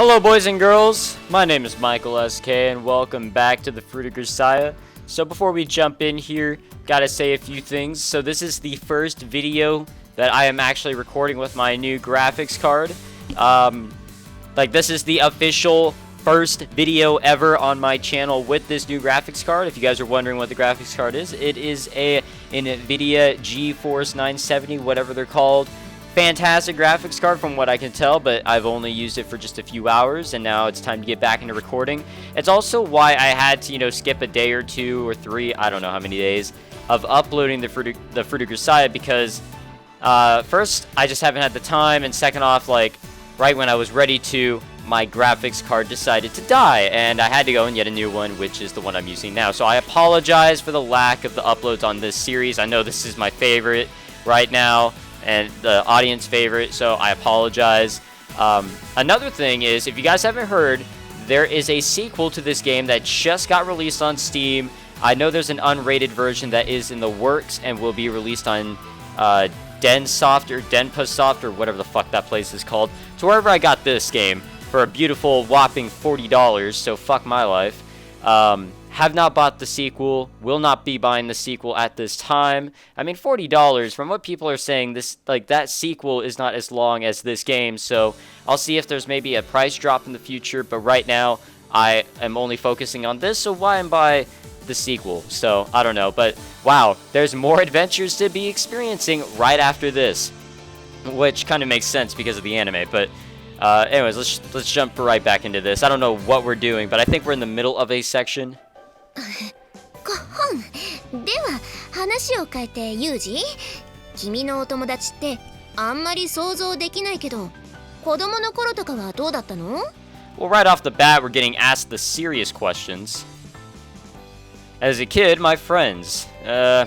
Hello boys and girls, my name is Michael SK and welcome back to the Fruit of Grisaia. So before we jump in here, gotta say a few things. So this is the first video that I am actually recording with my new graphics card. This is the official first video ever on my channel with this new graphics card. If you guys are wondering what the graphics card is, it is an NVIDIA GeForce 970, whatever they're called. Fantastic graphics card from what I can tell, but I've only used it for just a few hours and now it's time to get back into recording. It's also why I had to, skip a day or two or three, I don't know how many days, of uploading the Fruit of Grisaia because first, I just haven't had the time, and second off, right when I was ready to, my graphics card decided to die, and I had to go and get a new one, which is the one I'm using now. So I apologize for the lack of the uploads on this series. I know this is my favorite right now, and the audience favorite, so I apologize. Another thing is, if you guys haven't heard, there is a sequel to this game that just got released on Steam. I know there's an unrated version that is in the works and will be released on Densoft or Denpasoft or whatever the fuck that place is called. So wherever I got this game for a beautiful whopping $40, so fuck my life. Have not bought the sequel, will not be buying the sequel at this time. I mean, $40, from what people are saying, that sequel is not as long as this game, so I'll see if there's maybe a price drop in the future, but right now, I am only focusing on this, so why buy the sequel? So, I don't know, but wow, there's more adventures to be experiencing right after this, which kind of makes sense because of the anime, but anyways, let's jump right back into this. I don't know what we're doing, but I think we're in the middle of a section. では話を変えてユージ、君のお友達ってあんまり想像できないけど、子供の頃とかはどうだったの? Well, right off the bat, we're getting asked the serious questions. As a kid, my friends. The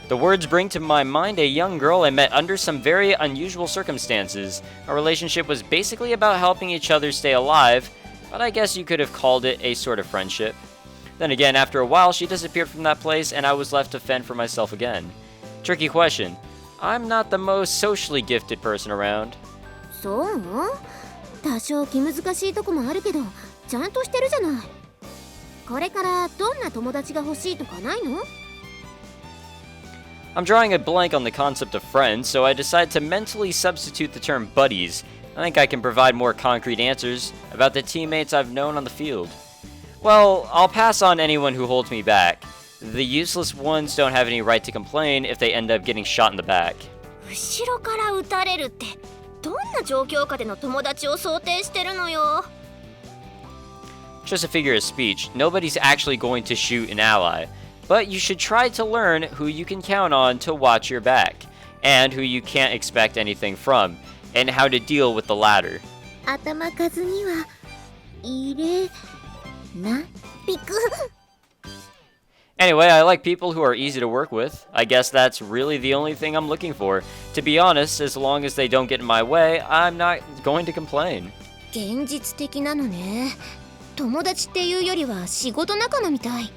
words bring to my mind a young girl I met under some very unusual circumstances. Our relationship was basically about helping each other stay alive, but I guess you could have called it a sort of friendship. Then again, after a while, she disappeared from that place, and I was left to fend for myself again. Tricky question. I'm not the most socially gifted person around. そう？多少気難しいとこもあるけど、ちゃんとしてるじゃない。これからどんな友達が欲しいとかないの? I'm drawing a blank on the concept of friends, so I decide to mentally substitute the term buddies. I think I can provide more concrete answers about the teammates I've known on the field. Well, I'll pass on anyone who holds me back. The useless ones don't have any right to complain if they end up getting shot in the back. 後ろから撃たれるって、どんな状況下での友達を想定してるのよ? Just a figure of speech. Nobody's actually going to shoot an ally. But you should try to learn who you can count on to watch your back, and who you can't expect anything from, and how to deal with the latter. 頭数には入れなびく. Anyway, I like people who are easy to work with. I guess that's really the only thing I'm looking for. To be honest, as long as they don't get in my way, I'm not going to complain. 現実的なのね。友達っていうよりは仕事仲間みたい。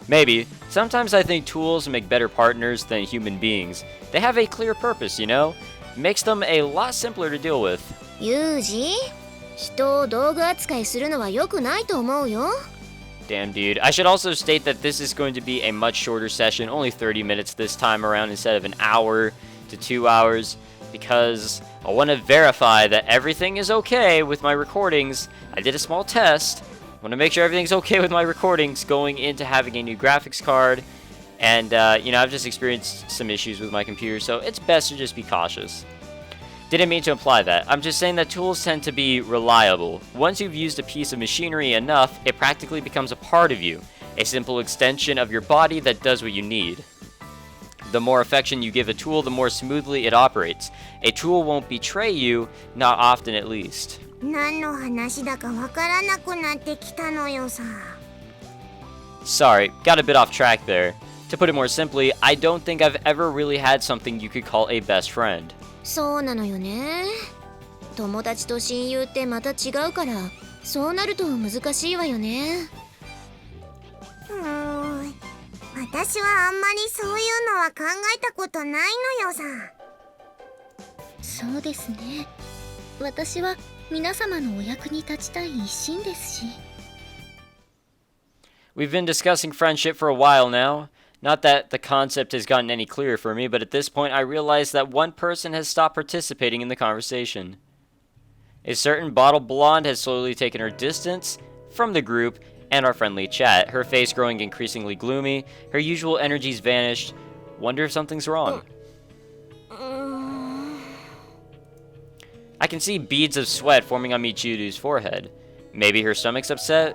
Maybe. Sometimes I think tools make better partners than human beings. They have a clear purpose, Makes them a lot simpler to deal with. ユージ、人を道具扱いするのは良くないと思うよ。Damn, dude. I should also state that this is going to be a much shorter session, only 30 minutes this time around instead of an hour to 2 hours, because I want to verify that everything is okay with my recordings. I did a small test. I want to make sure everything's okay with my recordings going into having a new graphics card. And, I've just experienced some issues with my computer, so it's best to just be cautious. Didn't mean to imply that. I'm just saying that tools tend to be reliable. Once you've used a piece of machinery enough, it practically becomes a part of you. A simple extension of your body that does what you need. The more affection you give a tool, the more smoothly it operates. A tool won't betray you, not often at least. 何の話だかわからなくなってきたのよさ。Sorry, got a bit off track there. To put it more simply, I don't think I've ever really had something you could call a best friend. そうなのよね。友達と親友ってまた違うから、そうなると難しいわよね。私はあんまりそういうのは考えたことないのよさ。そうですね。私は皆様のお役に立ちたい一心ですし。We've been discussing friendship for a while now. Not that the concept has gotten any clearer for me, but at this point I realize that one person has stopped participating in the conversation. A certain bottle blonde has slowly taken her distance from the group and our friendly chat, her face growing increasingly gloomy, her usual energies vanished. Wonder if something's wrong. I can see beads of sweat forming on Michiru's forehead. Maybe her stomach's upset?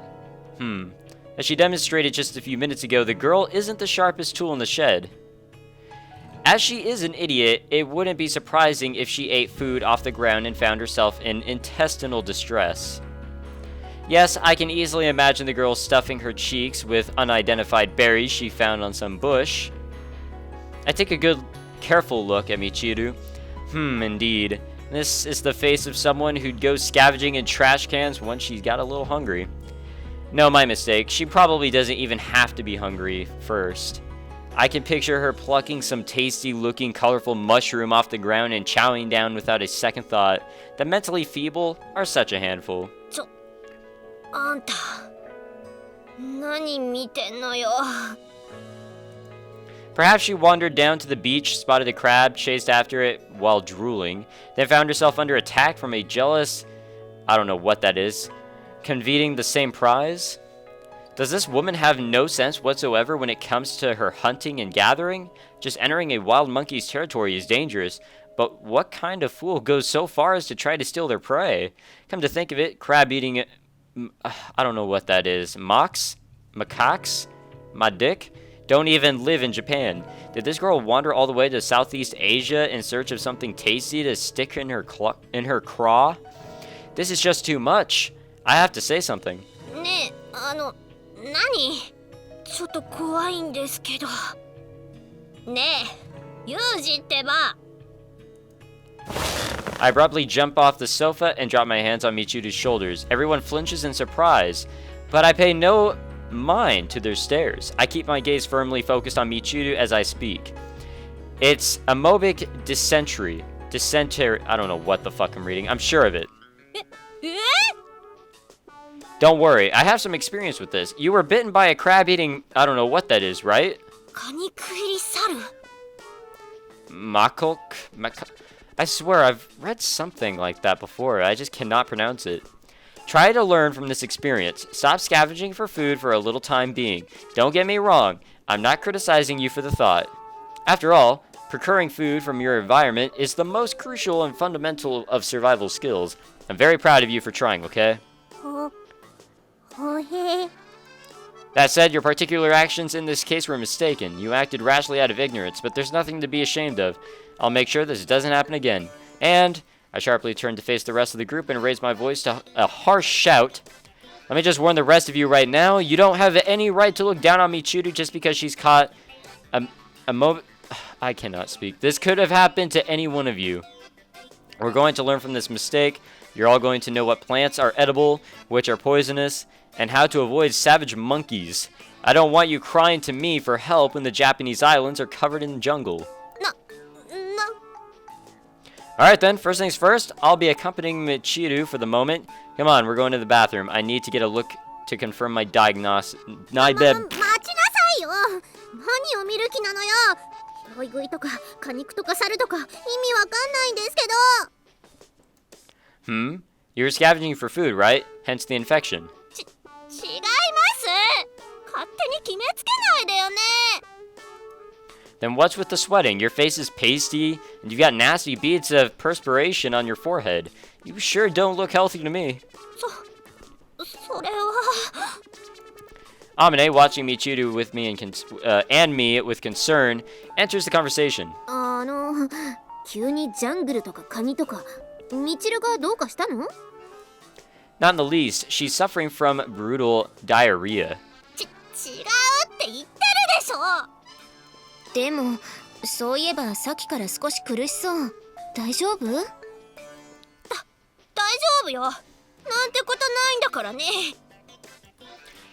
As she demonstrated just a few minutes ago, the girl isn't the sharpest tool in the shed. As she is an idiot, it wouldn't be surprising if she ate food off the ground and found herself in intestinal distress. Yes, I can easily imagine the girl stuffing her cheeks with unidentified berries she found on some bush. I take a good, careful look at Michiru. Indeed. This is the face of someone who'd go scavenging in trash cans once she got a little hungry. No, my mistake. She probably doesn't even have to be hungry first. I can picture her plucking some tasty-looking, colorful mushroom off the ground and chowing down without a second thought. The mentally feeble are such a handful. あんた、何見てんのよ。Perhaps she wandered down to the beach, spotted a crab, chased after it while drooling, then found herself under attack from a jealous, I don't know what that is, coveting the same prize? Does this woman have no sense whatsoever when it comes to her hunting and gathering? Just entering a wild monkey's territory is dangerous, but what kind of fool goes so far as to try to steal their prey? Come to think of it, crab eating, I don't know what that is, macaques, my dick? Don't even live in Japan. Did this girl wander all the way to Southeast Asia in search of something tasty to stick in her craw? This is just too much. I have to say something. ねえ、何？ちょっと怖いんですけど。ねえ、ユージってば。I abruptly jump off the sofa and drop my hands on Michiru's shoulders. Everyone flinches in surprise, but I pay no mind to their stares. I keep my gaze firmly focused on Michiru as I speak. It's amoebic dysentery. I don't know what the fuck I'm reading. I'm sure of it. Don't worry, I have some experience with this. You were bitten by a crab eating, I don't know what that is, right? I swear I've read something like that before. I just cannot pronounce it. Try to learn from this experience. Stop scavenging for food for a little time being. Don't get me wrong, I'm not criticizing you for the thought. After all, procuring food from your environment is the most crucial and fundamental of survival skills. I'm very proud of you for trying, okay? That said, your particular actions in this case were mistaken. You acted rashly out of ignorance, but there's nothing to be ashamed of. I'll make sure this doesn't happen again. And I sharply turned to face the rest of the group and raised my voice to a harsh shout. Let me just warn the rest of you right now, you don't have any right to look down on Michiru just because she's caught I cannot speak. This could have happened to any one of you. We're going to learn from this mistake. You're all going to know what plants are edible, which are poisonous, and how to avoid savage monkeys. I don't want you crying to me for help when the Japanese islands are covered in jungle. Alright then, first things first, I'll be accompanying Michiru for the moment. Come on, we're going to the bathroom. I need to get a look to confirm my diagnosis. You're scavenging for food, right? Hence the infection. Then what's with the sweating? Your face is pasty, and you've got nasty beads of perspiration on your forehead. You sure don't look healthy to me. Amine, watching Michiru with me and me with concern, enters the conversation. Not in the least. She's suffering from brutal diarrhea. でも、そういえばさっきから少し苦しそう。大丈夫？大丈夫よ。なんてことないんだからね。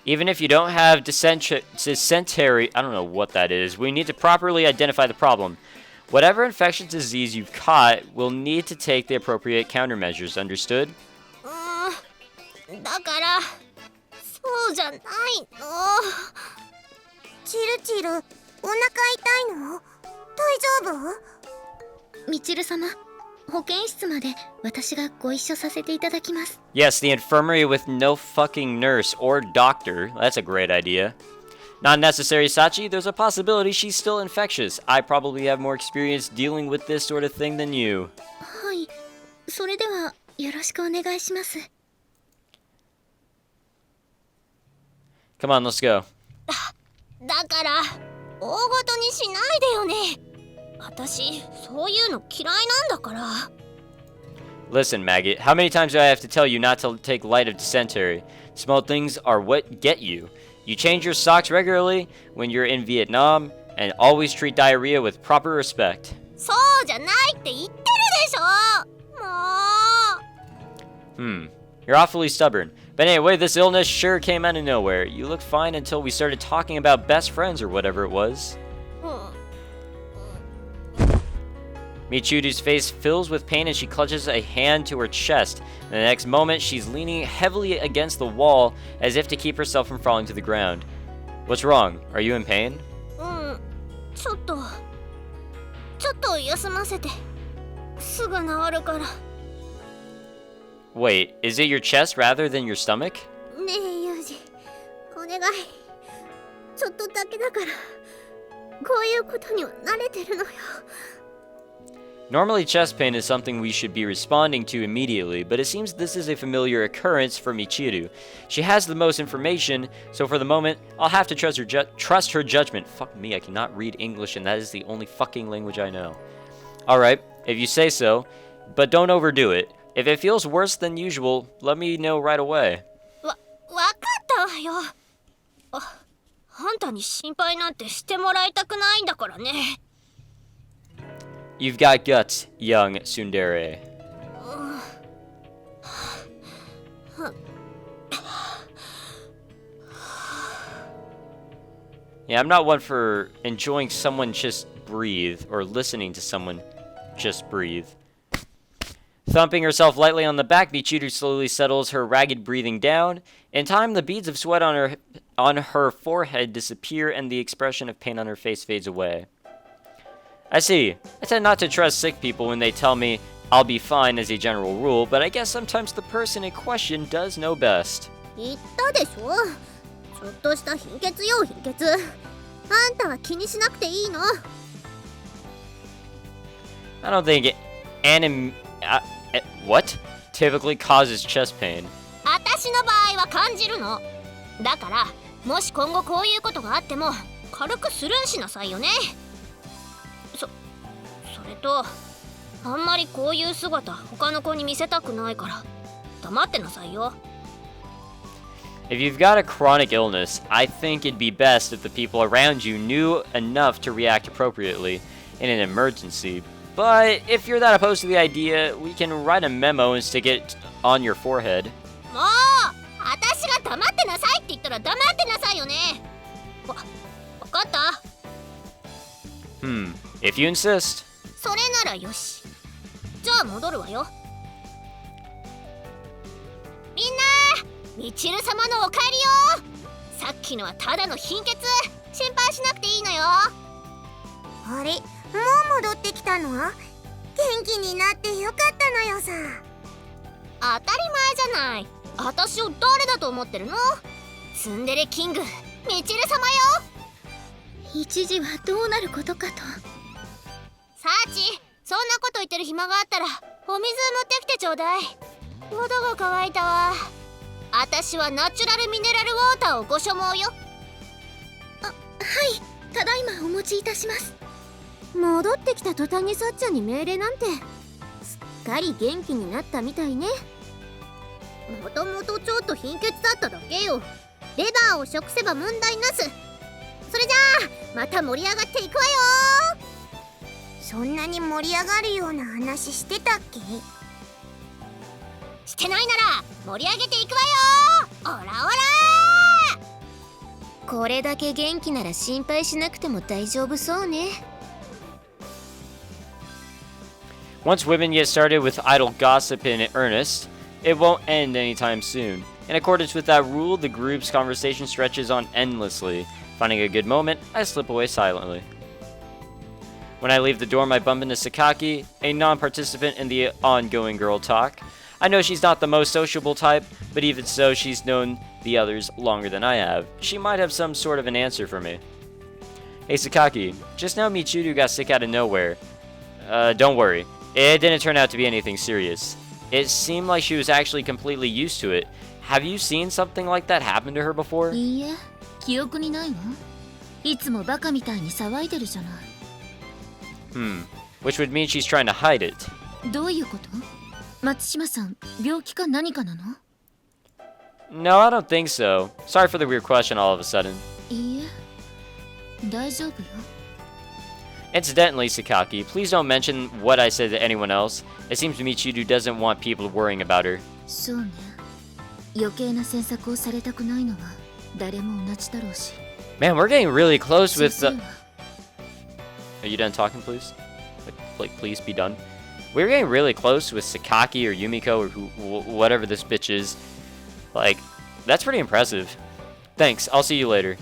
Even if you don't have dysentery, I don't know what that is. We need to properly identify the problem. Whatever infectious disease you've caught will need to take the appropriate countermeasures, understood? だからそうじゃないの。チルチル、お腹痛いの？大丈夫？みちる様、保健室まで私がご一緒させていただきます。Yes, the infirmary with no fucking nurse or doctor. That's a great idea. Not necessary, Sachi. There's a possibility she's still infectious. I probably have more experience dealing with this sort of thing than you. はい、それではよろしくお願いします。Come on, let's go. だから大ごとにしないでよね。私そういうの嫌いなんだから。 Listen, Maggie, how many times do I have to tell you not to take light of dysentery? Small things are what get you. You change your socks regularly when you're in Vietnam, and always treat diarrhea with proper respect. そうじゃないって言ってるでしょ。もう。You're awfully stubborn. But anyway, this illness sure came out of nowhere. You looked fine until we started talking about best friends or whatever it was. Michiru's face fills with pain and she clutches a hand to her chest. The next moment, she's leaning heavily against the wall as if to keep herself from falling to the ground. What's wrong? Are you in pain? ちょっと休ませて。すぐ治るから。Wait, is it your chest rather than your stomach? ねえ、ユージ、お願い。ちょっとだけだから。こういうことには慣れてるのよ。Normally, chest pain is something we should be responding to immediately, but it seems this is a familiar occurrence for Michiru. She has the most information, so for the moment, I'll have to trust her judgment. Fuck me, I cannot read English, and that is the only fucking language I know. Alright, if you say so, but don't overdo it. If it feels worse than usual, let me know right away. わかったわよ。あんたに心配なんてしてもらいたくないんだからね。You've got guts, young tsundere. Yeah, I'm not one for enjoying someone just breathe, or listening to someone just breathe. Thumping herself lightly on the back, Michiru slowly settles her ragged breathing down. In time, the beads of sweat on her forehead disappear and the expression of pain on her face fades away. I see. I tend not to trust sick people when they tell me I'll be fine as a general rule, but I guess sometimes the person in question does know best. 言ったでしょ。ちょっとした貧血よ、貧血。あんたは気にしなくていいの。I don't think what? Typically causes chest pain. 私の場合は感じるの。だから、もし今後こういうことがあっても、軽くスルーしなさいよね。それと、あんまりこういう姿、他の子に見せたくないから、黙ってなさいよ。If you've got a chronic illness, I think it'd be best if the people around you knew enough to react appropriately in an emergency. But if you're that opposed to the idea, we can write a memo and stick it on your forehead. もう、私が黙ってなさいって言ったら黙ってなさいよね。わかった？ If you insist. それならよし。じゃあ戻るわよ。みんな、みちる様のお帰りよ。さっきのはただの貧血。心配しなくていいのよ。あれ、もう戻ってきたの？元気になってよかったのよさ。当たり前じゃない。私を誰だと思ってるの？ツンデレキング、みちる様よ。一時はどうなることかと。サーチ、そんなこと言ってる暇があったらお水持ってきてちょうだい。喉が渇いたわ。私はナチュラルミネラルウォーターをご所望よ。はい、ただいまお持ちいたします。戻ってきた途端にさっちゃんに命令なんて。すっかり元気になったみたいね。もともとちょっと貧血だっただけよ。レバーを食せば問題なす。それじゃあまた盛り上がっていくわよ。そんなに盛り上がるような話してたっけ？してないなら盛り上げていくわよ。オラオラ。これだけ元気なら心配しなくても大丈夫そうね。Once women get started with idle gossip in earnest, it won't end anytime soon. In accordance with that rule, the group's conversation stretches on endlessly. Finding a good moment, I slip away silently. When I leave the dorm, I bump into Sakaki, a non-participant in the ongoing girl talk. I know she's not the most sociable type, but even so, she's known the others longer than I have. She might have some sort of an answer for me. Hey Sakaki, just now Michiru got sick out of nowhere. Don't worry. It didn't turn out to be anything serious. It seemed like she was actually completely used to it. Have you seen something like that happen to her before? いいえ、記憶にないわ。いつもバカみたいに騒いでるじゃない。Which would mean she's trying to hide it. どういうこと？松島さん、病気か何かなの？ No, I don't think so. Sorry for the weird question all of a sudden. いいえ、大丈夫よ。Incidentally, Sakaki, please don't mention what I said to anyone else. It seems Michiru doesn't want people worrying about her. そうね。余計な詮索をされたくないのは誰も同じだろうし。Man, we're getting really close そう with する the... わ。 Are you done talking, please? Like, please be done. We're getting really close with Sakaki or Yumiko or whatever this bitch is. Like, that's pretty impressive. Thanks, I'll see you later.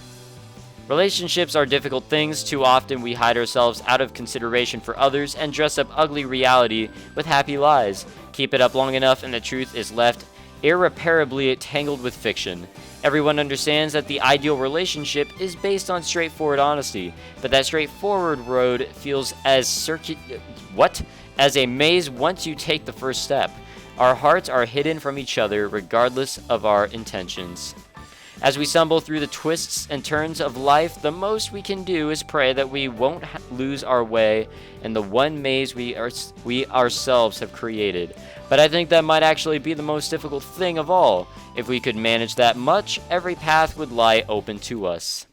Relationships are difficult things. Too often we hide ourselves out of consideration for others and dress up ugly reality with happy lies. Keep it up long enough and the truth is left irreparably tangled with fiction. Everyone understands that the ideal relationship is based on straightforward honesty, but that straightforward road feels as as a maze once you take the first step. Our hearts are hidden from each other regardless of our intentions. As we stumble through the twists and turns of life, the most we can do is pray that we won't lose our way in the one maze we ourselves have created. But I think that might actually be the most difficult thing of all. If we could manage that much, every path would lie open to us.